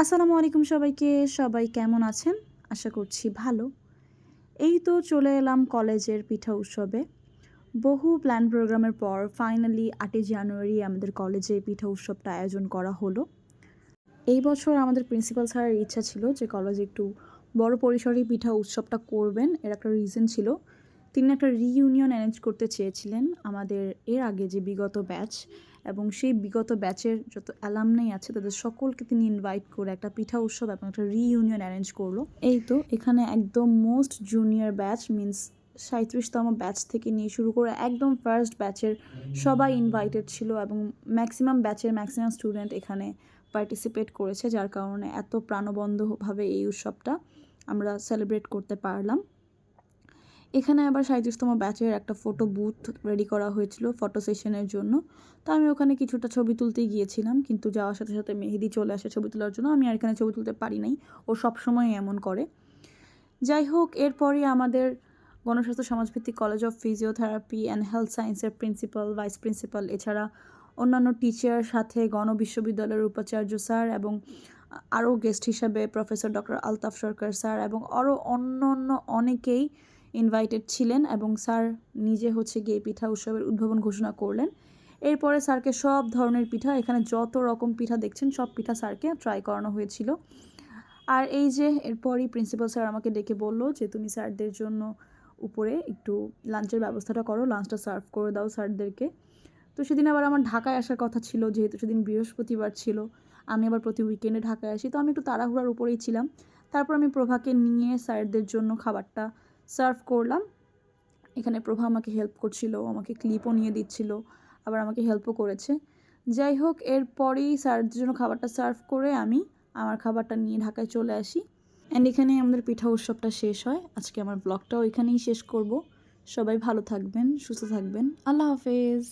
আসসালামু আলাইকুম সবাইকে। সবাই কেমন আছেন? আশা করছি ভালো। এই তো চলে এলাম কলেজের পিঠা উৎসবে। বহু প্ল্যান প্রোগ্রামের পর ফাইনালি ৮ই জানুয়ারি আমাদের কলেজে পিঠা উৎসবটা আয়োজন করা হলো। এই বছর আমাদের প্রিন্সিপাল স্যারের ইচ্ছা ছিল যে কলেজে একটু বড় পরিসরেই পিঠা উৎসবটা করবেন। এর একটা রিজন ছিল। তিনি একটা রিইউনিয়ন অ্যারেঞ্জ করতে চেয়েছিলেন আমাদের এর আগে যে বিগত ব্যাচ এবং সেই বিগত ব্যাচের যত অ্যালামনাই আছে তাদের সকলকে তিনি ইনভাইট করে একটা পিঠা উৎসব এবং একটা রিইউনিয়ন অ্যারেঞ্জ করলো। এই তো এখানে একদম মোস্ট জুনিয়র ব্যাচ মিন্স ৩৭তম ব্যাচ থেকে নিয়ে শুরু করে একদম ফার্স্ট ব্যাচের সবাই ইনভাইটেড ছিল এবং ম্যাক্সিমাম ব্যাচের ম্যাক্সিমাম স্টুডেন্ট এখানে পার্টিসিপেট করেছে, যার কারণে এত প্রাণবন্তভাবে এই উৎসবটা আমরা সেলিব্রেট করতে পারলাম। এখানে আবার ৩৭তম ব্যাচের একটা ফটো বুথ রেডি করা হয়েছিল ফটো সেশনের জন্য। তো আমি ওখানে কিছুটা ছবি তুলতে গিয়েছিলাম, কিন্তু যাওয়ার সাথে সাথে মেহেদি চলে আসে ছবি তোলার জন্য। আমি আর এখানে ছবি তুলতে পারি নাই, ও সবসময় এমন করে। যাই হোক, এরপরই আমাদের গণস্বাস্থ্য সমাজভিত্তিক college of physiotherapy and health সায়েন্সের প্রিন্সিপাল, ভাইস প্রিন্সিপাল এছাড়া অন্যান্য টিচার, সাথে গণবিশ্ববিদ্যালয়ের উপাচার্য স্যার এবং আরও গেস্ট হিসাবে প্রফেসর ডক্টর আলতাফ সরকার স্যার এবং আরও অন্য অনেকেই ইনভাইটেড ছিলেন এবং স্যার নিজে হচ্ছে গিয়ে পিঠা উৎসবের উদ্ভাবন ঘোষণা করলেন। এরপরে স্যারকে সব ধরনের পিঠা, এখানে যত রকম পিঠা দেখছেন সব পিঠা স্যারকে ট্রাই করানো হয়েছিল। আর এই যে এরপরই প্রিন্সিপাল স্যার আমাকে ডেকে বলল যে তুমি স্যারদের জন্য উপরে একটু লাঞ্চের ব্যবস্থাটা করো, লাঞ্চটা সার্ভ করে দাও স্যারদেরকে। তো সেদিন আবার আমার ঢাকায় আসার কথা ছিল, যেহেতু সেদিন বৃহস্পতিবার ছিল। আমি আবার প্রতি উইকেন্ডে ঢাকায় আসি, তো আমি একটু তাড়াহুড়ার উপরেই ছিলাম। তারপর আমি প্রভাকে নিয়ে স্যারদের জন্য খাবারটা সার্ভ করলাম। এখানে প্রভা আমাকে হেল্প করছিল, আমাকে ক্লিপও নিয়ে দিচ্ছিল, আবার আমাকে হেল্পও করেছে। যাই হোক, এরপরেই স্যারদের জন্য খাবারটা সার্ভ করে আমি আমার খাবারটা নিয়ে ঢাকায় চলে আসি। অ্যান্ড এখানেই আমাদের পিঠা উৎসবটা শেষ হয়। আজকে আমার ব্লগটাও এখানেই শেষ করব। সবাই ভালো থাকবেন, সুস্থ থাকবেন। আল্লাহ হাফেজ।